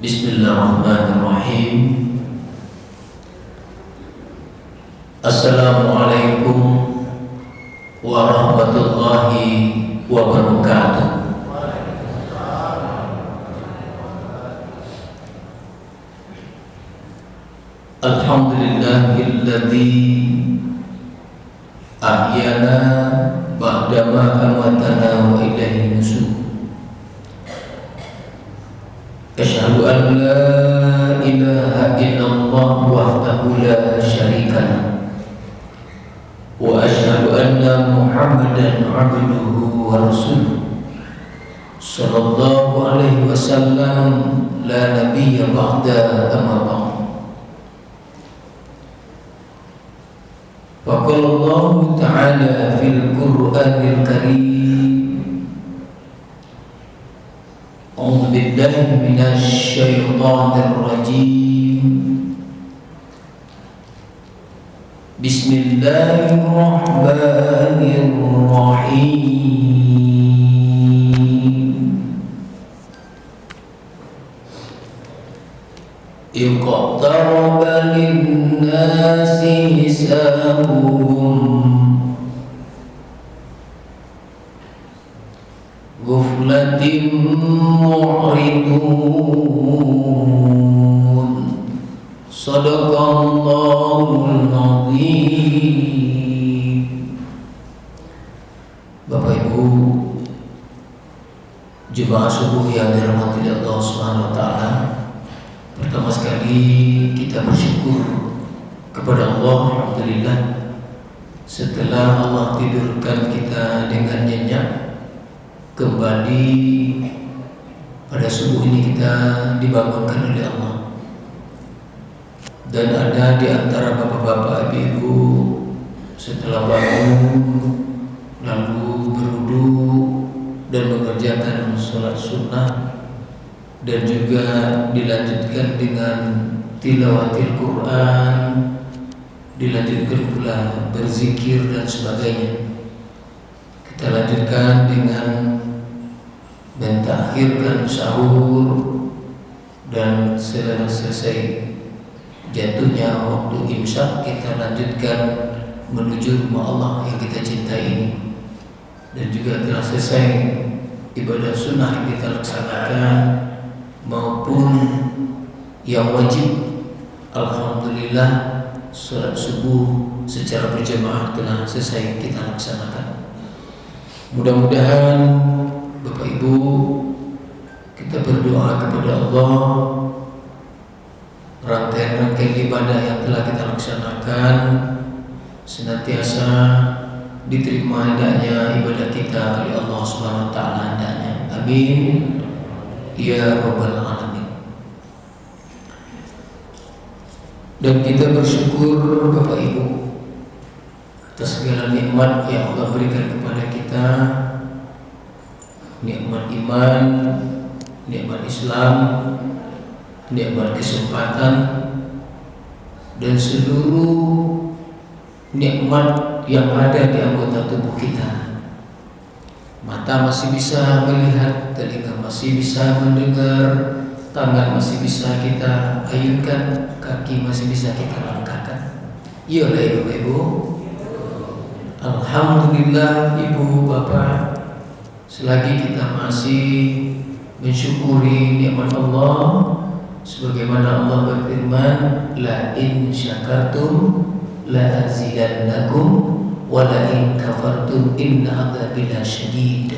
Bismillahirrahmanirrahim. Assalamualaikum warahmatullahi wabarakatuh. Alhamdulillahilladzi ahyana ba'dama amatana wa ilaihi nusyur. Asyhadu an la ilaha illallah wahdahu la syarika lah wa asyhadu anna Muhammadan abduhu wa rasuluh sallallahu alaihi wasallam la nabiyya ba'da amma ba'd. Faqala Allah ta'ala fil Qur'anil Karim A'udzu billahi minasy syaithanir rajim. Bismillahirrahmanirrahim. Iqtaraba lin-nasi hisabuhum ghaflatin mu'ridun. Shadaqallahul azim. Bapak Ibu jemaah subuh yang dirahmati Allah Subhanahu wa taala, pertama sekali kita bersyukur kepada Allah, alhamdulillah, setelah Allah tidurkan kita dengan nyenyak, kembali pada subuh ini kita dibangunkan oleh Allah. Dan ada di antara bapak-bapak, ibu-ibu setelah bangun lalu berwudu dan mengerjakan sholat sunnah, dan juga dilanjutkan dengan tilawatil Quran, dilanjutkan pula berzikir dan sebagainya. Kita lanjutkan dengan mentakhirkan sahur, dan setelah selesai jatuhnya waktu imsak kita lanjutkan menuju rumah Allah yang kita cintai ini. Dan juga telah selesai ibadah sunnah yang kita laksanakan maupun yang wajib. Alhamdulillah, sholat subuh secara berjamaah telah selesai kita laksanakan. Mudah-mudahan Bapak Ibu kita berdoa kepada Allah, rangkaian-rangkaian ibadah yang telah kita laksanakan senantiasa diterima hendaknya ibadah kita oleh Allah Subhanahu wa taala hendaknya. Amin ya rabbal alamin. Dan kita bersyukur Bapak Ibu atas segala nikmat yang Allah berikan kepada kita, nikmat iman, nikmat Islam, nikmat kesempatan, dan seluruh nikmat yang ada di anggota tubuh kita. Mata masih bisa melihat, telinga masih bisa mendengar, tangan masih bisa kita ayunkan, kaki masih bisa kita langkahkan. Iya lah ibu-ibu. Alhamdulillah ibu bapak, selagi kita masih mensyukuri nikmat Allah, sebagaimana Allah berfirman, la in syakartum la azidannakum wa la in kafartum inna adzabi lasyadid.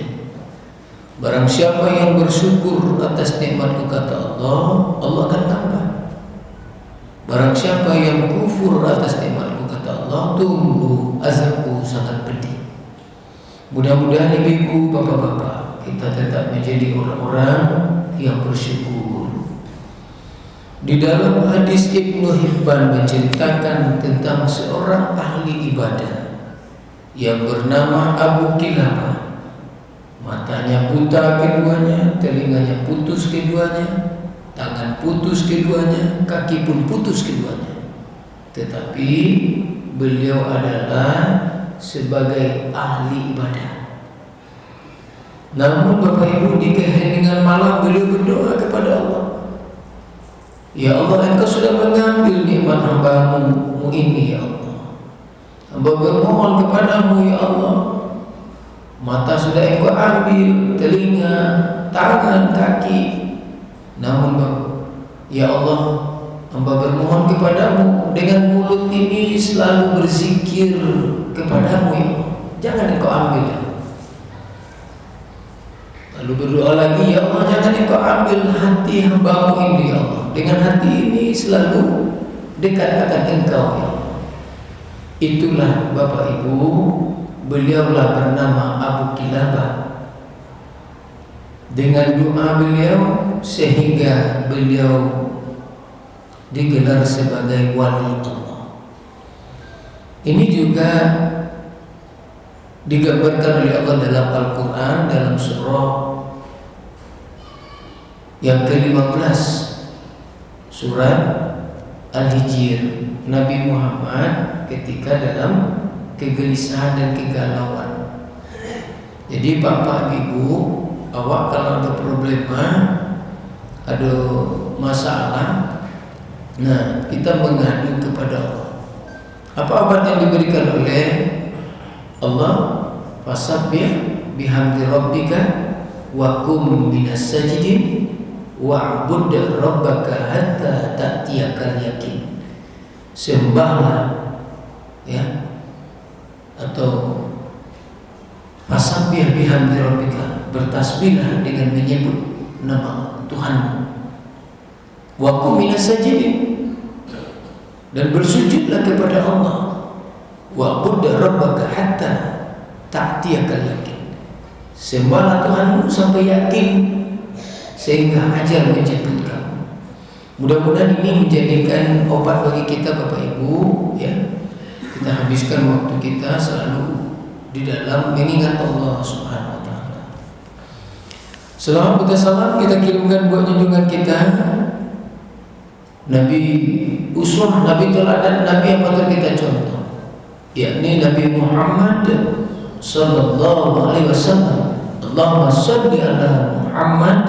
Barang siapa yang bersyukur atas nikmatku, kata Allah, Allah akan tambah. Barang siapa yang kufur atas nikmatku, kata Allah, tunggu azabku sangat pedih. Mudah-mudahan ibu-ibu, bapak-bapak, kita tetap menjadi orang-orang yang bersyukur. Di dalam hadis Ibnu Hibban menceritakan tentang seorang ahli ibadah yang bernama Abu Kilabah. Matanya buta keduanya, telinganya putus keduanya, tangan putus keduanya, kaki pun putus keduanya. Tetapi beliau adalah sebagai ahli ibadah. Namun Bapak Ibu, di keheningan malam beliau berdoa kepada Allah. Ya Allah, Engkau sudah mengambil nikmat hamba-Mu ini ya Allah. Hamba bermohon kepadamu ya Allah. Mata sudah Engkau ambil, telinga, tangan, kaki. Namun ya Allah, hamba bermohon kepadamu dengan mulut ini selalu berzikir kepadamu ya Allah. Jangan Engkau ambil. Lalu berdoa lagi, ya Allah, jangan Engkau ambil hati hamba-Mu ini ya Allah. Dengan hati ini selalu dekat akan Engkau ya Allah. Itulah Bapak Ibu, beliaulah bernama Abu Kilabah. Dengan doa beliau sehingga beliau digelar sebagai wali Allah. Ini juga digambarkan oleh Allah dalam Al-Quran, dalam surah yang ke-15, surat Al-Hijr. Nabi Muhammad ketika dalam kegelisahan dan kegalauan. Jadi Bapak Ibu, awak kalau ada problema, ada masalah, nah kita mengadu kepada Allah. Apa obat yang diberikan oleh Allah? Fasabbih bihamdi rabbika wa kum minas sajidin wa'bud rabbaka hatta ta'tiyakal yakin. Sembahlah ya, atau fasabbih bihamdi rabbika, bertasbihlah dengan menyebut nama Tuhanmu. Wa kum minas sajidin, dan bersujudlah kepada Allah. Wa'bud rabbaka hatta ta'tiyakal yakin. Sembahlah Tuhanmu sampai yakin, sehingga ajal menjemput kamu. Mudah-mudahan ini menjadikan obat bagi kita Bapak Ibu ya. Kita habiskan waktu kita selalu di dalam mengingat Allah Subhanahu wa taala. Selawat dan salam kita kirimkan buat junjungan kita Nabi uswah, Nabi teladan, Nabi yang patut kita contoh, yakni Nabi Muhammad sallallahu alaihi wasallam. Allahumma shalli ala Muhammad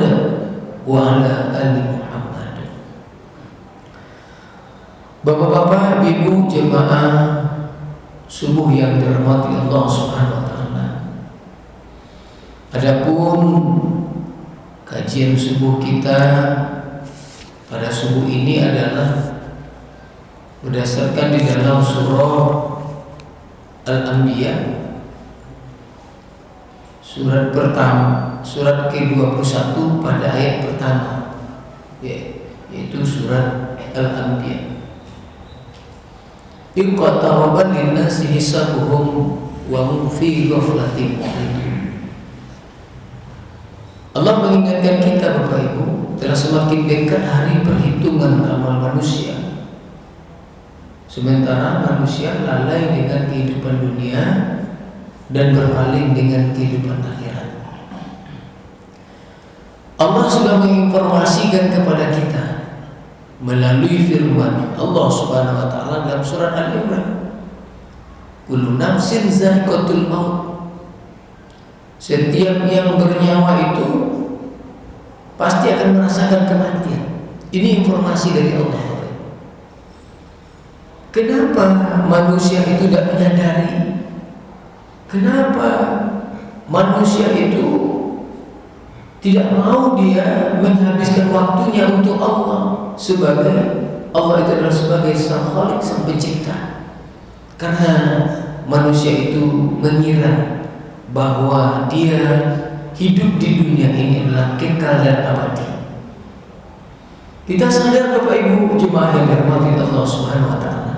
wa ala ali Muhammad. Bapak-bapak, ibu jemaah subuh yang dirahmati Allah Subhanahu wa taala. Adapun kajian subuh kita pada subuh ini adalah berdasarkan di dalam surah Al-Anbiya, surat pertama, surat ke-21 pada ayat pertama, yaitu surat Al-Anbiya. Iqtaraba linnasi hisabuhum wa hum fi ghaflatin mu'ridun. Allah mengingatkan kita Bapak Ibu, telah semakin dekat hari perhitungan amal manusia. Sementara manusia lalai dengan kehidupan dunia dan berpaling dengan kehidupan akhirat. Allah sudah menginformasikan kepada kita melalui firman Allah Subhanahu wa taala dalam surat Al-Imran, kullu nafsin za'iqatul maut. Setiap yang bernyawa itu pasti akan merasakan kematian. Ini informasi dari Allah. Kenapa manusia itu tidak menyadari? Kenapa manusia itu tidak mau dia menghabiskan waktunya untuk Allah, sebagai Allah itu adalah sebagai sang Khalik, sang pencipta? Karena manusia itu mengira bahwa dia hidup di dunia ini adalah kekal dan abadi. Kita sadar Bapak Ibu jemaah yang dirahmati Allah Subhanahu wa taala,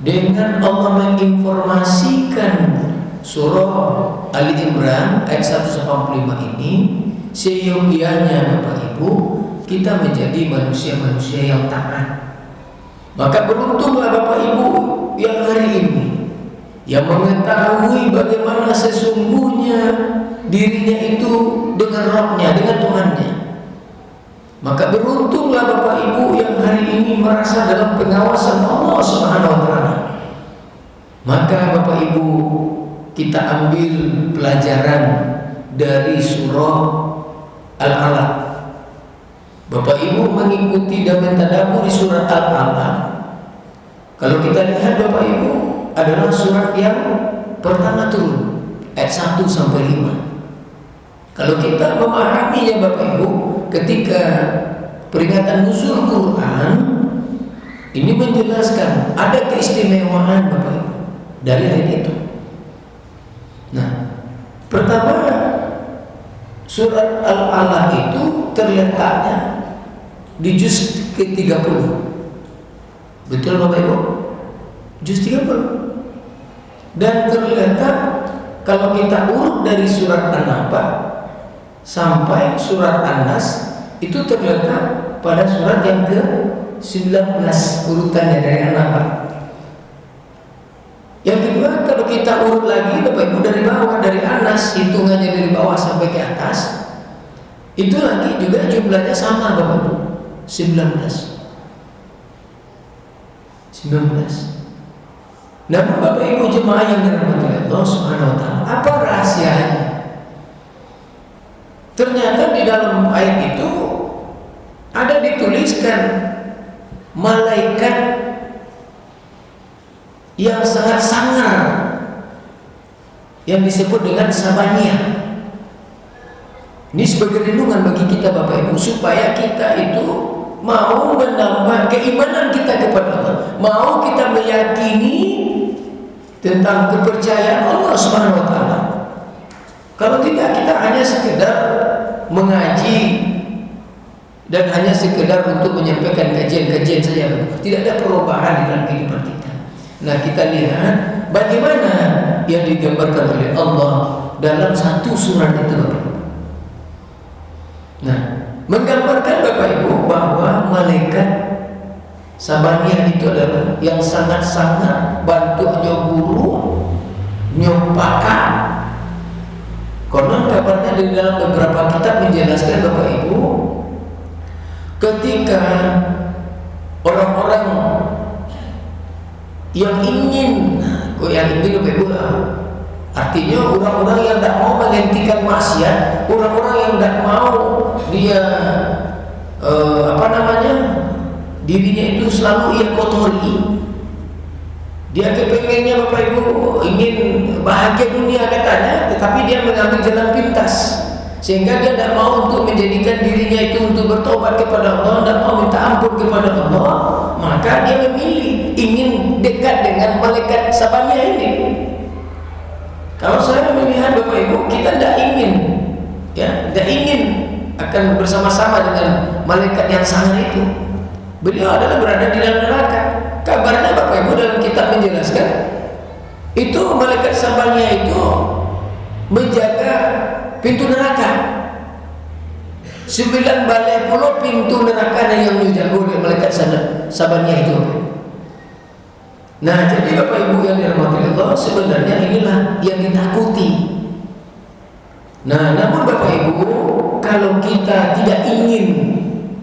dengan Allah menginformasikan surah Ali Imran ayat 185 ini, seyogianya Bapak Ibu kita menjadi manusia-manusia yang taat. Maka beruntunglah Bapak Ibu yang hari ini yang mengetahui bagaimana sesungguhnya dirinya itu dengan Rabb-nya, dengan Tuhannya. Maka beruntunglah Bapak Ibu yang hari ini merasa dalam pengawasan Allah Subhanahu wa taala. Maka Bapak Ibu, kita ambil pelajaran dari surah Al-Alaq. Bapak Ibu mengikuti dan mentadaburi surat Al-Alaq, kalau kita lihat Bapak Ibu adalah surat yang pertama turun, ayat 1 sampai 5. Kalau kita memahaminya Bapak Ibu, ketika peringatan nuzul Quran ini menjelaskan ada keistimewaan Bapak Ibu dari ayat itu. Nah, pertama surat Al-Alaq itu terletaknya di juz ke-30. Betul Bapak Ibu? Juz 30. Dan terletak kalau kita urut dari surat An-Naba sampai surat An-Nas itu terletak pada surat yang ke-19 urutannya dari An-Naba. Yang kedua, kalau kita urut lagi Bapak Ibu dari bawah, dari An-Nas, hitungannya dari bawah sampai ke atas, itu lagi juga jumlahnya sama Bapak Ibu, 19. Namun Bapak Ibu jemaah yang dirahmati Allah Subhanahu wa taala, apa rahasianya? Ternyata di dalam ayat itu ada dituliskan malaikat yang sangat sangar yang disebut dengan Sabaniyah. Ini sebagai renungan bagi kita Bapak Ibu, supaya kita itu mau menambah keimanan kita kepada Allah, mau kita meyakini tentang kepercayaan Allah Subhanahu wa taala. Kalau tidak, kita hanya sekedar mengaji dan hanya sekedar untuk menyampaikan kajian-kajian saja, tidak ada perubahan di dalam kehidupan kita. Nah, kita lihat bagaimana yang digambarkan oleh Allah dalam satu surat itu Bapak Ibu. Nah, menggambarkan Bapak Ibu bahwa malaikat Sabaniyah itu adalah yang sangat-sangat bantu nyoburu, nyopakan. Konon kabarnya di dalam beberapa kitab menjelaskan Bapak Ibu, ketika orang-orang yang ingin Bapak Ibu, artinya orang-orang yang tidak mau menghentikan maksiat, orang-orang yang tidak mau dia dirinya itu selalu ia kotori, dia kepengennya Bapak Ibu ingin bahagia dunia katanya, tetapi dia mengambil jalan pintas, sehingga dia tidak mau untuk menjadikan dirinya itu untuk bertobat kepada Allah, tidak mau minta ampun kepada Allah, maka dia memilih ingin dekat dengan malaikat Sabaniyah ini. Kalau saya melihat Bapak Ibu, kita tidak ingin akan bersama-sama dengan malaikat yang sangar itu. Beliau adalah berada di dalam neraka. Kabarnya Bapak Ibu dalam kitab menjelaskan, itu malaikat Sabaniyah itu menjaga pintu neraka. 9 balai pulau pintu neraka yang dijaga oleh malaikat Sabaniyah itu. Nah, jadi Bapak Ibu yang dirahmati Allah, sebenarnya inilah yang ditakuti. Nah, namun Bapak Ibu, kalau kita tidak ingin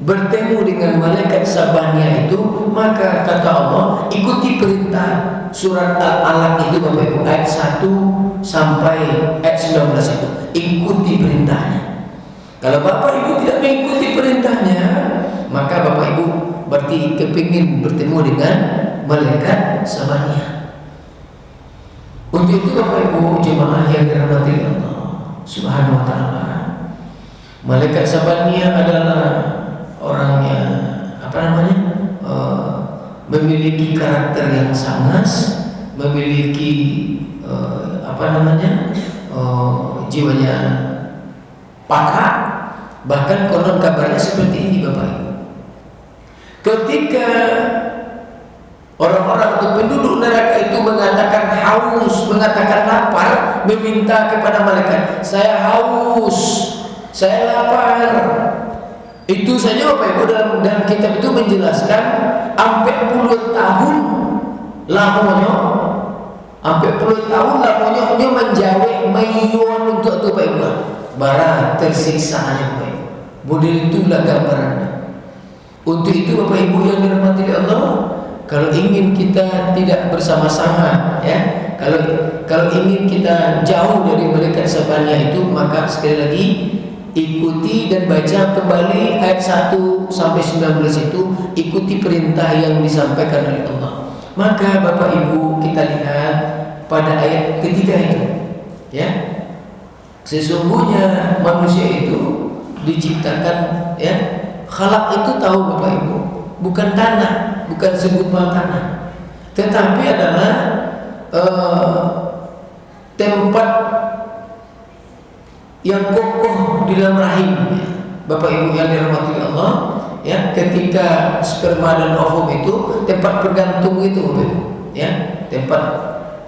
bertemu dengan malaikat Sabaniyah itu, maka kata Allah, ikuti perintah surat Al-Alaq itu Bapak Ibu, ayat 1 sampai ayat 19 itu, ikuti perintahnya. Kalau Bapak Ibu tidak mengikuti perintahnya, maka Bapak Ibu berarti kepingin bertemu dengan malaikat Sabaniyah. Untuk itu Bapak Ibu jemaah yang dirahmati Allah Subhanahu wa taala, malaikat Sabaniyah adalah orangnya memiliki karakter yang sangat, memiliki jiwanya pakar. Bahkan konon kabarnya seperti ini Bapak Ibu, ketika orang-orang atau penduduk neraka itu mengatakan haus, mengatakan lapar, meminta kepada malaikat, saya haus, saya lapar. Itu saja Bapak Ibu dalam kitab itu menjelaskan sampai puluh tahun lamanya, menjawab mayuan untuk itu Bapak Ibu. Bara tersiksanya Bapak Ibu. Model itulah gambarannya. Untuk itu Bapak Ibu yang dirahmati Allah, kalau ingin kita tidak bersama-sama, kalau ingin kita jauh dari malaikat Sabaniyah itu, maka sekali lagi ikuti dan baca kembali ayat 1 sampai 19 itu, ikuti perintah yang disampaikan oleh Allah. Maka Bapak Ibu, kita lihat pada ayat ketiga itu, ya, sesungguhnya manusia itu diciptakan, ya, khalaq itu tahu Bapak Ibu, bukan tanah, bukan segumpal tanah, tetapi adalah tempat yang kokoh di dalam rahim. Bapak Ibu yang dirahmati Allah, ya, ketika sperma dan ovum itu tempat bergantung itu, Bapak Ibu, ya, tempat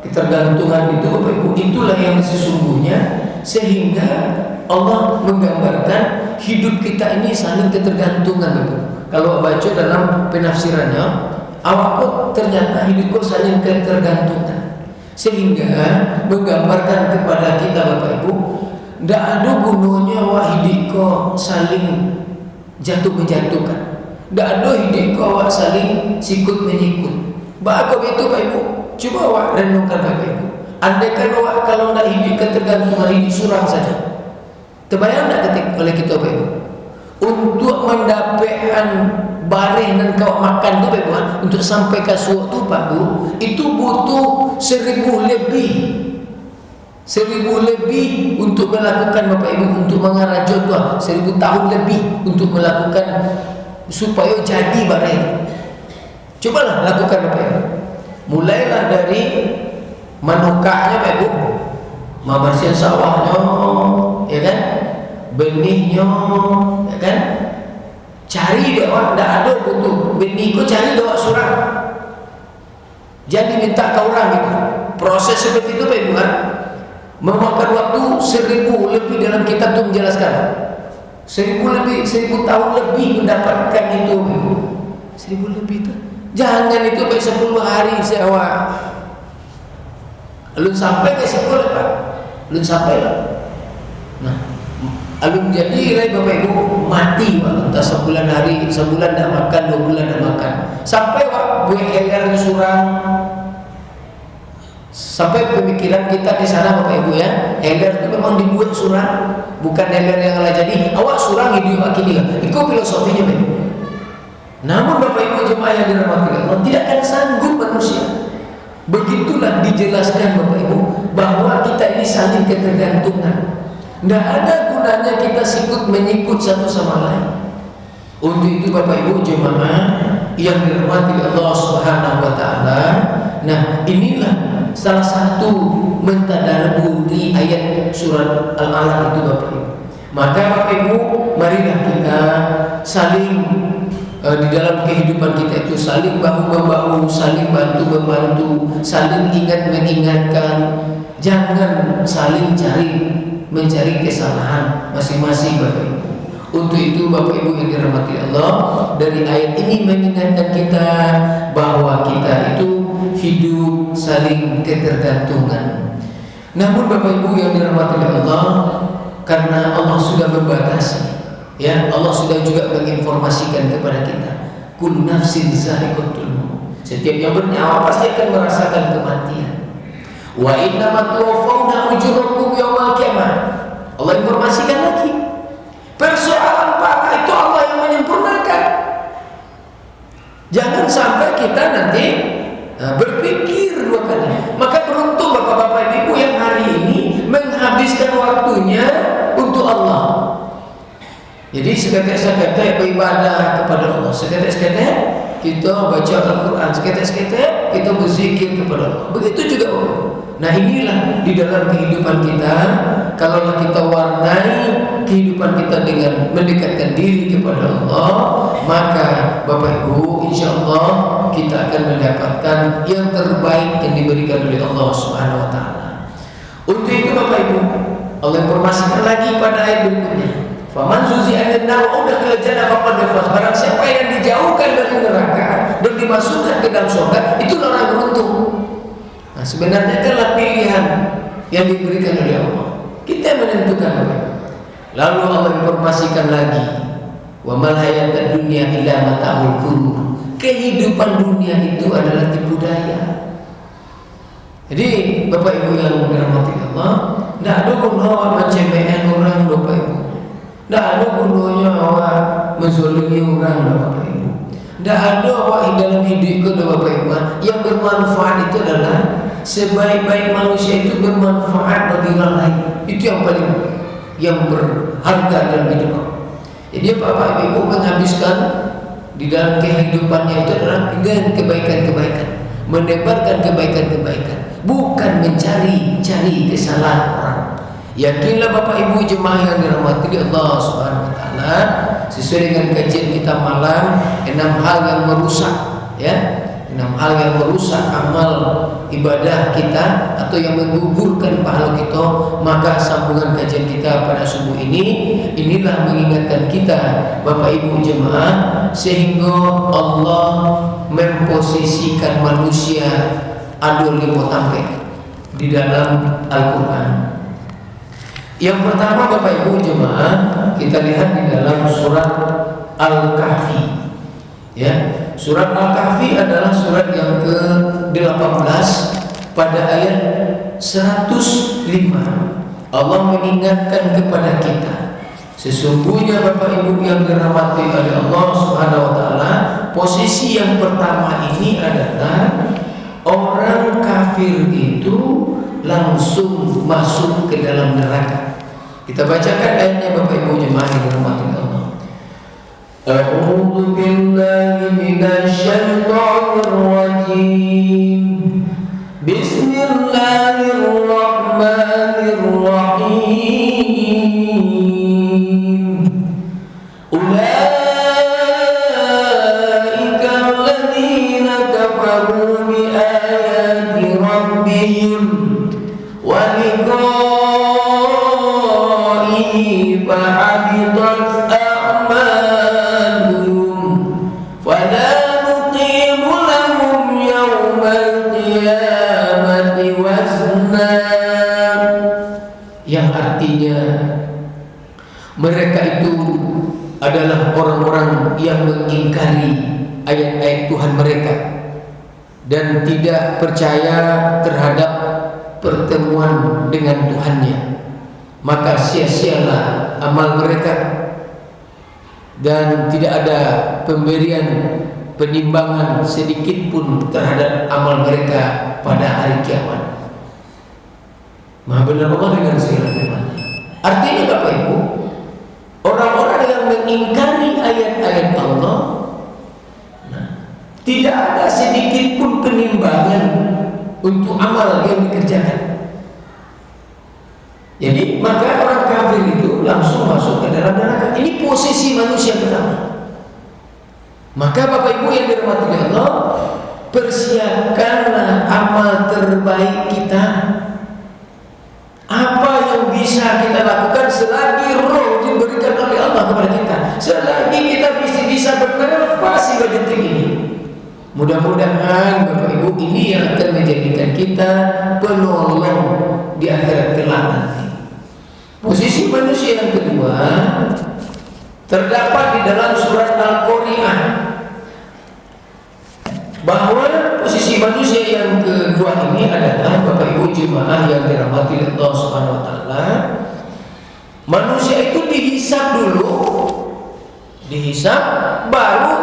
ketergantungan itu, Bapak Ibu, itulah yang sesungguhnya, sehingga Allah menggambarkan hidup kita ini saling ketergantungan, Bapak Ibu. Kalau baca dalam penafsirannya, awakku ternyata hidupku saling ketergantungan, sehingga menggambarkan kepada kita, Bapak Ibu, tidak ada gunanya wah hidup saling jatuh menjatuhkan, tidak ada hidup awak saling sikut menyikut. Bahagia itu Bapak Ibu, coba awak renungkan Bapak Ibu, andaikan awak kalau tidak hidup ketergantungan, hidup surang saja, terbayang tidak ketik oleh kita Bapak Ibu, untuk mendapatkan bareh dan kau makan tu Bapak Ibu, untuk sampai ke suatu tu Pak Bu, itu butuh 1000 lebih, 1000 lebih untuk melakukan Bapak Ibu, untuk mengarajut 1000 tahun lebih untuk melakukan supaya jadi barang. Cobalah lakukan Bapak Ibu. Mulailah dari menukaknya Bapak Ibu, membersihkan sawahnya, ya kan, benihnya, ya kan, cari dia, tidak ada butuh benih kau cari dia surang, jadi minta ke orang gitu. Proses seperti itu Bapak Ibu, memakan waktu 1000 lebih. Dalam kitab itu menjelaskan 1000 lebih, 1000 tahun lebih mendapatkan itu. 1000 lebih itu, jangan itu baik 10 hari sewa. Lu sampai ke 10 Pak, lu sampai lah. Nah, alun jadi Bapak Ibu mati Pak, entah sebulan hari, sebulan tidak makan, 2 bulan tidak makan, sampai Pak buat LR surang. Sampai pemikiran kita di sana Bapak Ibu, ya, LR itu memang dibuat surang, bukan LR yang lain. Jadi awak surang hidup kini kan, itu filosofinya Bapak Ibu. Namun Bapak Ibu jemaah yang dirahmati Allah, tidak akan sanggup manusia. Begitulah dijelaskan Bapak Ibu, bahwa kita ini saling ketergantungan. Tidak ada gunanya kita sikut menyikut satu sama lain. Untuk itu Bapak Ibu jemaah yang dirahmati Allah Subhanahu wa taala, nah inilah salah satu mentadabburi ayat surat Al-Alaq itu Bapak Ibu. Maka Bapak Ibu, marilah kita saling di dalam kehidupan kita itu saling bahu-membahu, saling bantu-membantu, saling ingat mengingatkan. Jangan saling mencari kesalahan masing-masing Bapak Ibu. Untuk itu Bapak Ibu yang dirahmati Allah, dari ayat ini mengingatkan kita bahwa kita itu hidup saling ketergantungan. Namun Bapak Ibu yang dirahmati Allah, karena Allah sudah membatasi, ya, Allah sudah juga menginformasikan kepada kita, kullu nafsin za'iqatul maut, setiap yang bernyawa pasti akan merasakan kematian. Wa innama tuwaffawna ujurakum yaumal qiyamah. Allah informasikan lagi, persoalan pahala itu Allah yang menyempurnakan. Jangan sampai kita nanti berpikir 2 kali. Maka beruntung Bapak-bapak Ibu yang hari ini menghabiskan waktunya untuk Allah. Jadi seketek-seketek beribadah kepada Allah, seketek-seketek kita baca Al-Quran, seketek-seketek kita berzikir kepada Allah. Begitu juga Bapak Ibu. Nah inilah di dalam kehidupan kita, kalau kita warnai kehidupan kita dengan mendekatkan diri kepada Allah, maka Bapak Ibu insya Allah kita akan mendapatkan yang terbaik yang diberikan oleh Allah Subhanahu wa taala. Untuk itu Bapak Ibu, Allah informasikan lagi pada ayat berikutnya, faman zuzi'a 'anil nar wa udkhila jannah faqad faz. Barang siapa yang dijauhkan dari neraka dan dimasukkan ke dalam surga, itulah orang beruntung. Nah, sebenarnya adalah pilihan yang diberikan oleh Allah. Kita menentukan apa. Lalu Allah informasikan lagi, wa mal hayatud dunya illa mata'ul ghurur. Kehidupan dunia itu adalah tipu daya. Jadi Bapak Ibu yang dirahmati Allah, tidak ada guna mencemehin orang Bapak Ibu. loh Bapak Ibu. Yang bermanfaat itu adalah sebaik-baik manusia itu bermanfaat bagi orang lain. Itu yang berharga dalam hidup. Jadi Bapak Ibu menghabiskan di dalam kehidupannya itu adalah dengan kebaikan-kebaikan, menebarkan kebaikan-kebaikan, bukan mencari kesalahan orang. Yakinlah Bapak Ibu jemaah yang dirahmati Allah Subhanahu wa taala, sesuai dengan kajian kita malam, 6 hal yang merusak, ya. 6 hal yang merusak amal ibadah kita atau yang menggugurkan pahala kita. Maka sambungan kajian kita pada subuh ini inilah mengingatkan kita Bapak Ibu jemaah, sehingga Allah memposisikan manusia ada 5 tampek di dalam Al-Quran. Yang pertama Bapak Ibu jemaah, kita lihat di dalam surat Al-Kahfi. Ya, surat Al-Kahfi adalah surat yang ke-18 pada ayat 105. Allah mengingatkan kepada kita, sesungguhnya Bapak Ibu yang dirahmati oleh Allah Subhanahu wa taala, posisi yang pertama ini adalah orang kafir itu langsung masuk ke dalam neraka. Kita bacakan ayatnya Bapak Ibu jemaah yang dirahmati Allah. A'udzu billahi minasy syaithanir rajim. Bismillahirrahmanirrahim. Ulaika alladziina kafaru bi ayati rabbihim wa liqa'ihi fahabitat a'maluhum fala nuqimu lahum yawmal qiyamati wazna. Yang artinya mereka itu adalah orang-orang yang mengingkari ayat-ayat Tuhan mereka dan tidak percaya terhadap pertemuan dengan Tuhannya, maka sia-sialah amal mereka dan tidak ada pemberian penimbangan sedikit pun terhadap amal mereka pada hari kiamat. Maha benar Allah dengan segala firman-Nya. Artinya Bapak Ibu, orang-orang yang mengingkari ayat-ayat Allah, tidak ada sedikit pun penimbangan untuk amal yang dikerjakan. Jadi maka orang kafir itu langsung masuk ke dalam neraka. Ini posisi manusia pertama. Maka Bapak Ibu yang dirahmati Allah, persiapkanlah amal terbaik kita. Apa yang bisa kita lakukan selagi roh diberikan oleh Allah kepada kita, selagi kita bisa bernafas hingga detik ini. Mudah-mudahan Bapak Ibu ini yang akan menjadikan kita penolong di akhirat kelak nanti. Posisi manusia yang kedua terdapat di dalam surat Al-Qari'ah, bahwa posisi manusia yang kedua ini adalah Bapak Ibu jemaah yang dirahmati Allah Subhanahu wa taala, manusia itu dihisab dulu, dihisab baru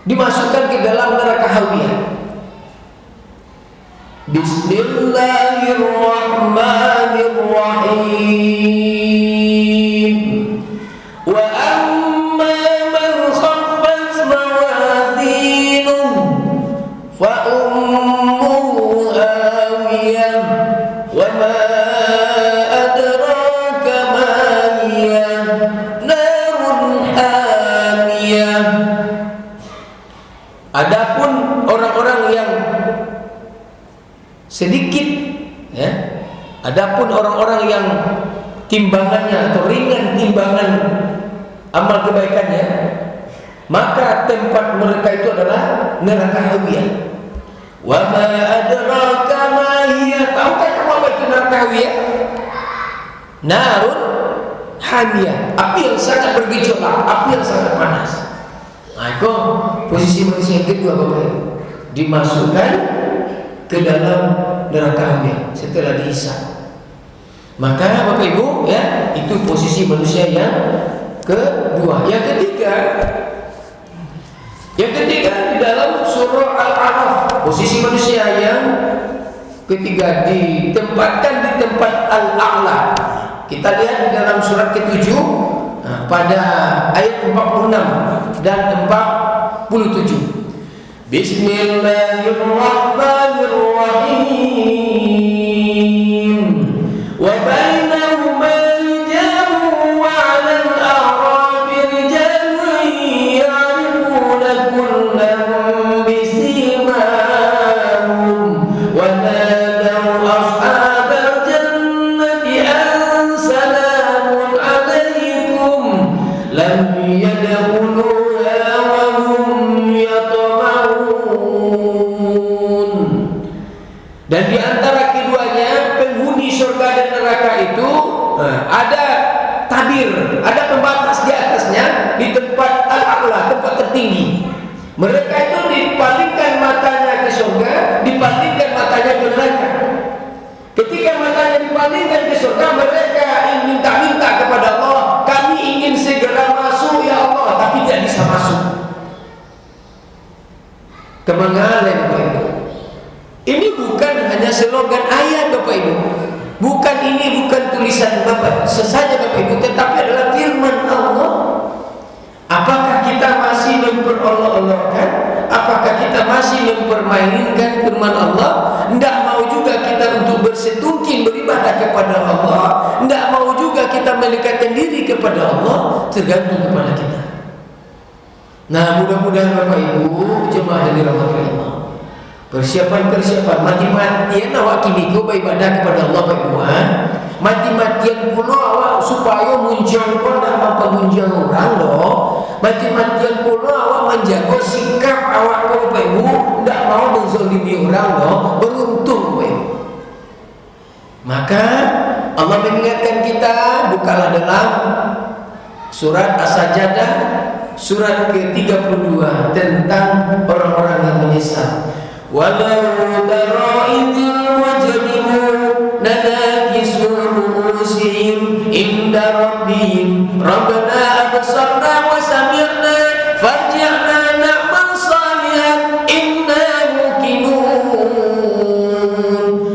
dimasukkan ke dalam neraka hawiyah. Bismillahirrahmanirrahim. Wa amma man khaffat mawazinuhu fa ummuhu hawiyah wa ma adraka ma hiya narun hamiyah. Adapun orang-orang yang sedikit, ya, adapun orang-orang yang timbangannya atau ringan timbangan amal kebaikannya, maka tempat mereka itu adalah neraka hawiyah. Wa ma adraka ma hiya. Tahukah kamu apa itu neraka hawiyah? Narun hamiyah, api yang sangat bergejolak, api yang sangat panas. Nah, itu posisi manusia yang kedua Bapak Ibu, dimasukkan ke dalam neraka hawiyah setelah dihisab. Maka Bapak Ibu, ya, itu posisi manusia yang kedua. Yang ketiga di dalam surah Al-A'raf. Posisi manusia yang ketiga ditempatkan di tempat Al-A'la. Kita lihat di dalam surat ke-7 pada ayat 46 dan 47. Bismillahirrahmanirrahim. Wa bainahuma rijalun wa 'alal a'rafi rijalun ya'rifuna kullan bisimahum wa nadaw ashabal jannati an salamun 'alaikum lam yadkhuluha wa hum yatma'un. Dan di antara keduanya penghuni surga dan neraka itu ada tabir, ada pembatas di atasnya di tempat Al-A'la, tempat tertinggi. Mereka itu dipalingkan matanya ke surga, dipalingkan matanya ke neraka. Ketika matanya dipalingkan ke surga, mereka ingin minta kepada Allah, kami ingin segera masuk ya Allah, tapi tidak bisa masuk. Kemengalan Bapak Ibu. Ini bukan hanya slogan ayat Bapak Ibu. Bukan tulisan Bapak sesaja Bapak Ibu, tetapi adalah firman Allah. Apakah kita masih memperolok-olokkan? Apakah kita masih mempermainkan firman Allah? Tidak mau juga kita untuk bersetungkin beribadah kepada Allah. Tidak mau juga kita mendekatkan diri kepada Allah. Tergantung kepada kita. Nah, mudah-mudahan Bapak Ibu jemaah yang dirahmati Allah, persiapan mati-matian awak kini ko beribadah kepada Allah Bapak Ibu. Mati-matian pula awak supaya munjang pun tak mampu munjang orang loh. Mati-matian pula awak menjaga sikap awak ko Bapak Ibu, tak mau menzalimi orang loh. Beruntung Bapak Ibu. Maka Allah mengingatkan kita, bukalah dalam surat As-Sajdah surat ke-32 tentang orang-orang yang menyesal. Walau tara idil mujrimun nanakisu ru'usihim inda rabbihim rabbana absarna wa sami'na farji'na na'mal salihan inna muqinun.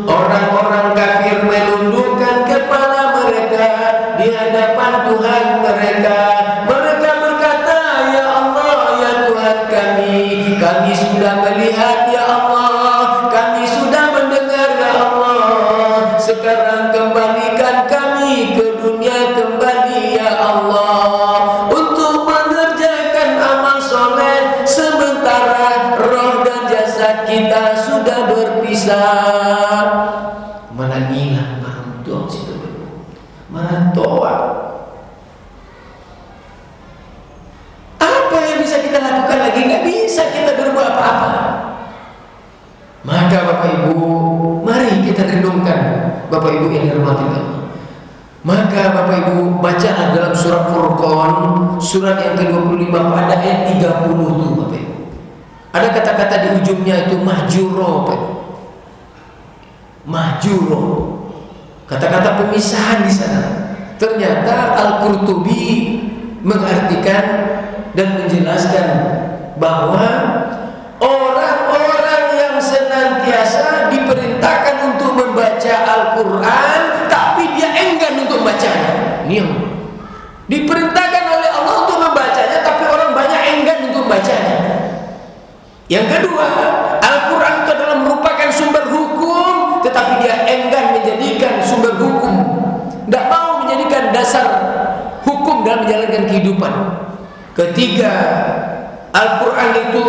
Orang-orang kafir menundukkan kepala mereka di hadapan Tuhan mereka. Mereka berkata, ya Allah, ya Tuhan kami sudah melihat ya Allah, kami sudah mendengar ya Allah. Sekarang kembalikan kami ke dunia kembali ya Allah, untuk mengerjakan amal soleh, sementara roh dan jasad kita sudah berpisah. Mana gila merantau situ, merantau. Apa yang bisa kita lakukan lagi? Nggak bisa kita berbuat apa-apa. Maka Bapak Ibu, mari kita renungkan Bapak Ibu yang dirahmati Allah. Maka Bapak Ibu bacalah dalam surat Furqan, surat yang ke-25 pada ayat 30 itu Bapak Ibu. Ada kata-kata di ujungnya itu mahjuro Bapak Ibu. Mahjuro. Kata-kata pemisahan di sana. Ternyata Al-Qurtubi mengartikan dan menjelaskan bahwa orang-orang yang senantiasa diperintahkan untuk membaca Al-Quran tapi dia enggan untuk membacanya. Ini yang diperintahkan oleh Allah untuk membacanya, tapi orang banyak enggan untuk membacanya. Yang kedua, Al-Quran itu adalah merupakan sumber hukum, tetapi dia enggan menjadikan sumber hukum, tidak mau menjadikan dasar hukum dalam menjalankan kehidupan. Ketiga, Al-Quran itu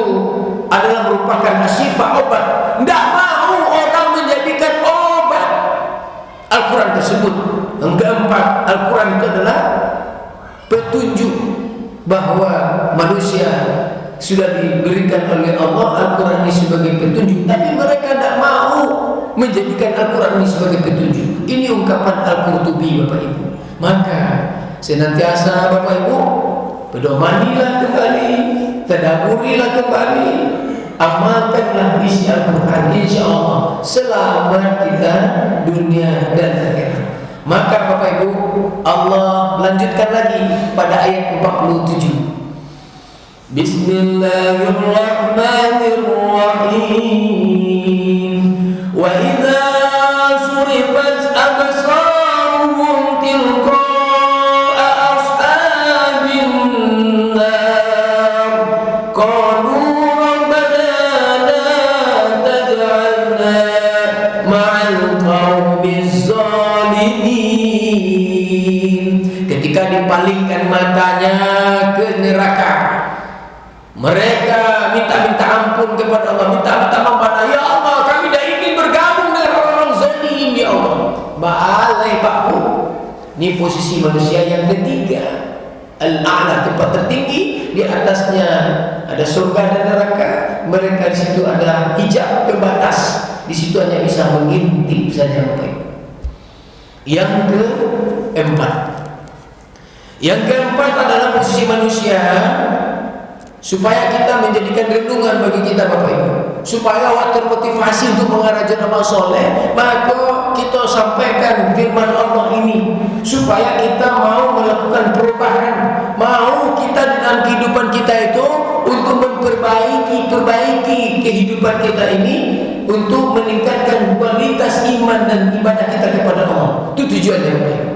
adalah merupakan sifat obat. Tidak mau orang menjadikan obat Al-Quran tersebut. Yang keempat, Al-Quran itu adalah petunjuk bahwa manusia sudah diberikan oleh Allah Al-Quran ini sebagai petunjuk, tapi mereka tidak mau menjadikan Al-Quran ini sebagai petunjuk. Ini ungkapan Al-Qurtubi Bapak Ibu. Maka senantiasa Bapak Ibu pedomanilah kembali, tadaburilah kembali, amalkanlah isi Al-Quran, insya Allah selamat kita dunia dan akhirat. Maka Bapak Ibu, Allah lanjutkan lagi pada ayat 47. Bismillahirrahmanirrahim. Bismillahirrahmanirrahim. Wa idza surifat absaruhum tilqa'a ashabin nar qalu rabbana la taj'alna ma'al qaumiz zalimin. Ketika dipalingkan matanya ke neraka, mereka minta ampun kepada Allah, minta kepada ya Allah, kami tidak ingin bergabung dengan orang-orang zalim ya Allah. Ba'alai Pakku. Ini posisi manusia yang ketiga, al-a'la, tempat tertinggi. Di atasnya ada surga dan neraka. Mereka di situ ada hijab pembatas. Di situ hanya bisa mengintip saja Bapak Ibu. Yang keempat adalah posisi manusia, supaya kita menjadikan renungan bagi kita Bapak Ibu, supaya waktu termotivasi untuk mengajarkan amal soleh, maka kita sampaikan firman Allah ini, supaya kita mau melakukan perubahan, mau kita dalam kehidupan kita itu untuk memperbaiki kehidupan kita ini, untuk meningkatkan kualitas iman dan ibadah kita kepada Allah. Itu tujuannya Bapak Ibu.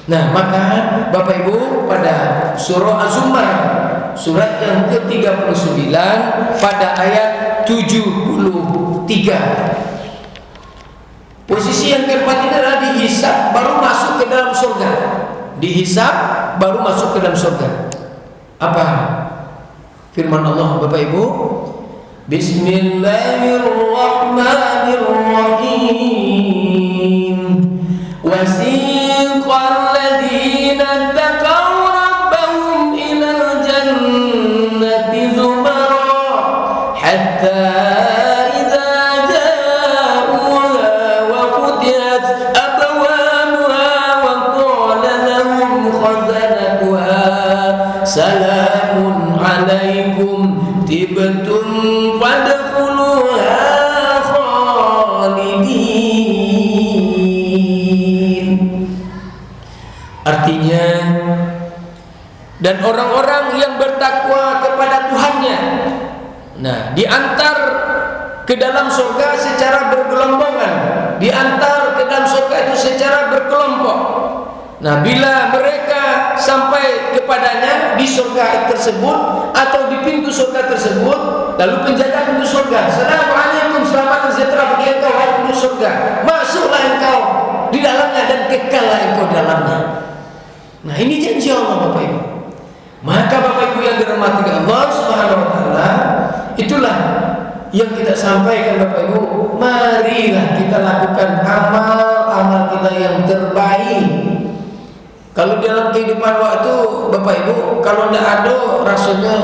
Nah, maka Bapak Ibu, pada surah Az-Zumar surat yang ke-39 pada ayat 73, posisi yang keempat ini adalah dihisab baru masuk ke dalam surga. Dihisab baru masuk ke dalam surga. Apa firman Allah Bapak Ibu? Bismillahirrahmanirrahim. Wasiqal ladzina taqaw rabbahum ilal jannati zumara hatta idza ja'uha wa futihat abwabuha wa qala lahum khazanatuha salamun alaikum tibtum fadkhuluha khalidin. Artinya, dan orang-orang yang bertakwa kepada Tuhannya, nah, diantar ke dalam surga secara bergelombongan, diantar ke dalam surga itu secara berkelompok. Nah, bila mereka sampai kepadanya di surga tersebut atau di pintu surga tersebut, lalu penjaga pintu surga, Assalamualaikum, selamat sejahtera bagi engkau wahai pintu surga, masuklah engkau di dalamnya dan kekallah engkau di dalamnya. Nah, ini janji Allah Bapak Ibu. Maka Bapak Ibu yang dirahmati Allah Subhanahu wa taala, itulah yang kita sampaikan Bapak Ibu. Marilah kita lakukan amal-amal kita yang terbaik. Kalau dalam kehidupan waktu Bapak Ibu, kalau tidak ada rasanya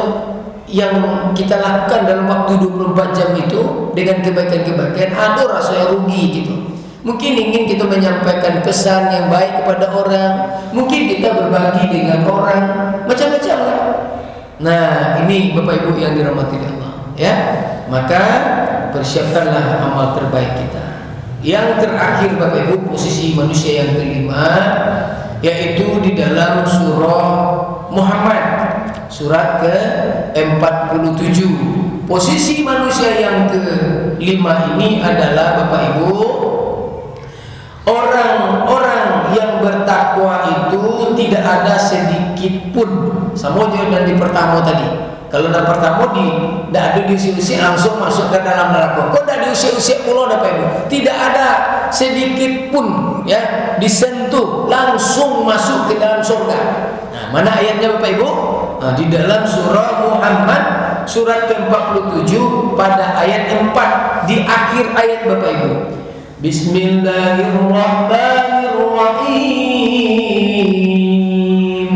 yang kita lakukan dalam waktu 24 jam itu dengan kebaikan-kebaikan, ada rasanya rugi gitu. Mungkin ingin kita menyampaikan pesan yang baik kepada orang, mungkin kita berbagi dengan orang, macam-macam lah. Nah, ini Bapak Ibu yang dirahmati Allah, ya. Maka persiapkanlah amal terbaik kita. Yang terakhir Bapak Ibu, posisi manusia yang kelima, yaitu di dalam surah Muhammad surat ke-47. Posisi manusia yang kelima ini adalah Bapak Ibu, orang-orang yang bertakwa itu tidak ada sedikit pun, sama aja dan di pertama tadi. Kalau dalam pertama tidak ada diusir-usir langsung masuk ke dalam neraka. Kok tidak diusir-usir pula Bapak Ibu? Tidak ada sedikit pun ya disentuh, langsung masuk ke dalam surga. Nah, mana ayatnya Bapak Ibu? Nah, di dalam surah Muhammad surat ke-47 pada ayat 4, di akhir ayat Bapak Ibu. Bismillahirrahmanirrahim.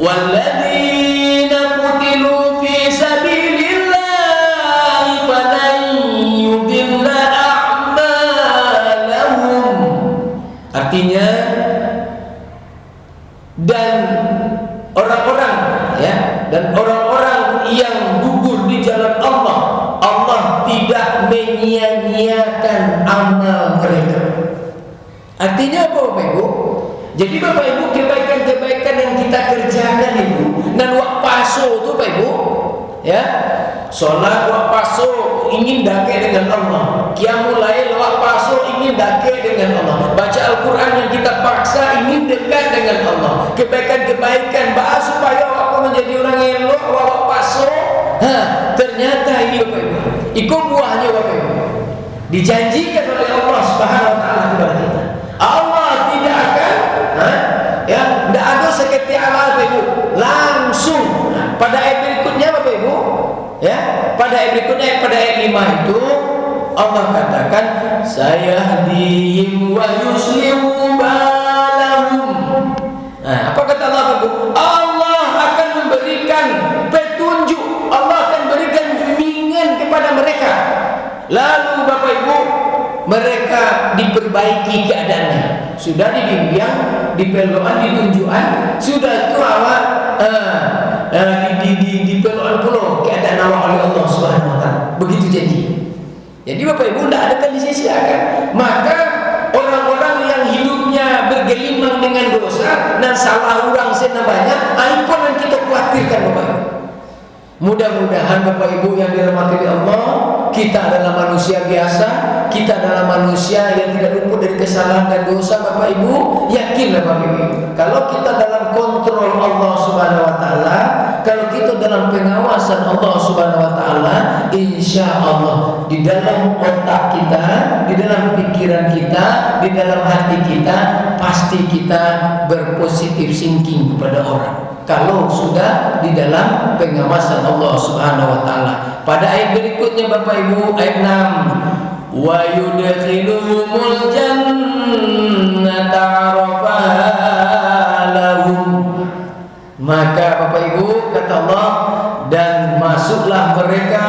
Walladzina qutilu fi sabilillahi falan yudilla a'malahum. Artinya, dan orang-orang ya, dan orang-orang yang gugur di jalan Allah, Allah tidak menyia-nyiakan amal mereka. Artinya apa Bapak Ibu? Jadi Bapak Ibu, kebaikan-kebaikan yang kita kerjakan itu, dan wak paso itu Bapak Ibu, Ya, sholat wa paso ingin dake dengan Allah, qiyamul lail wa paso ingin dake dengan Allah, baca Al-Quran yang kita paksa ingin dekat dengan Allah, kebaikan-kebaikan bahas supaya aku menjadi orang elok wa paso. Ternyata ini Bapak Ibu, itu buahnya Bapak Ibu, dijanjikan oleh Allah Subhanahu wa taala kepada kita. Allah tidak akan tidak ada seketika amal Bapak Ibu langsung. Pada ayat berikutnya Bapak Ibu, pada ayat berikutnya, pada ayat 5 itu Allah katakan sayahdihim wa yuslimu balahum. Apa kata Allah Bapak Ibu? Allah akan memberikan petunjuk, Allah akan berikan bimbingan kepada mereka. Lalu Bapak Ibu, mereka diperbaiki keadaannya. Sudah dibimbing, dipelokan, ditunjukkan, sudah itu awak dipelokan pulau keadaan awak oleh Allah Subhanahu wa taala. Begitu janji. Jadi Bapak Ibu tidak ada disia-siakan. Maka orang-orang yang hidupnya bergelimang dengan dosa dan salah orang sana banyak, itu yang kita khawatirkan Bapak Ibu. Mudah-mudahan Bapak Ibu yang dirahmati Allah, kita adalah manusia biasa, kita adalah manusia yang tidak luput dari kesalahan dan dosa Bapak Ibu. Yakinlah Bapak Ibu, kalau kita dalam kontrol Allah Subhanahu wa taala, kalau kita dalam pengawasan Allah Subhanahu wa taala, insya Allah di dalam otak kita, di dalam pikiran kita, di dalam hati kita, pasti kita berpositif thinking kepada orang. Kalau sudah di dalam pengawasan Allah Subhanahu wa taala. Pada ayat berikutnya Bapak Ibu, ayat 6, wa yudkhiluhumul jannata 'arafaha lahum. Maka Bapak Ibu kata Allah, dan masuklah mereka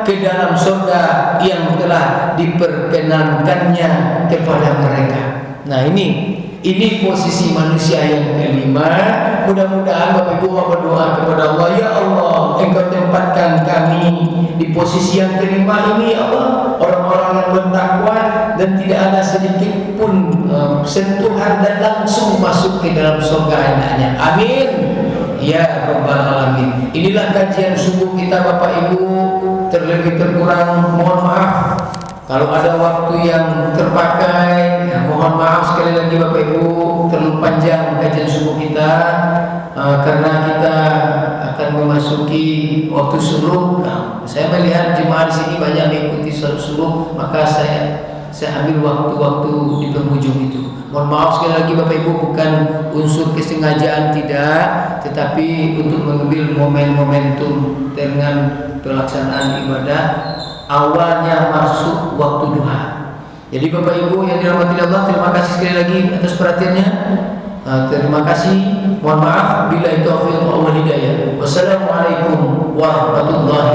ke dalam surga yang telah diperkenankannya kepada mereka. Nah, ini posisi manusia yang kelima. Mudah-mudahan Bapak Ibu berdoa kepada Allah, ya Allah, Engkau tempatkan kami di posisi yang kelima ini, ya Allah, orang-orang yang bertakwa dan tidak ada sedikit pun sentuhan dan langsung masuk ke dalam surga anaknya. Amin ya rabbal alamin. Inilah kajian subuh kita Bapak Ibu. Terlebih terkurang mohon maaf kalau ada waktu yang terpakai, mohon maaf sekali lagi Bapak Ibu, terlalu panjang kajian subuh kita karena kita akan memasuki waktu subuh. Saya melihat jemaah di sini banyak mengikuti salat subuh, maka saya ambil waktu-waktu di penghujung itu. Mohon maaf sekali lagi Bapak Ibu, bukan unsur kesengajaan tidak, tetapi untuk mengambil momentum dengan pelaksanaan ibadah awalnya masuk waktu duha. Jadi Bapak Ibu yang dirahmati Allah, terima kasih sekali lagi atas perhatiannya. Terima kasih. Mohon maaf bila itu taufiq wal hidayah. Wassalamualaikum warahmatullahi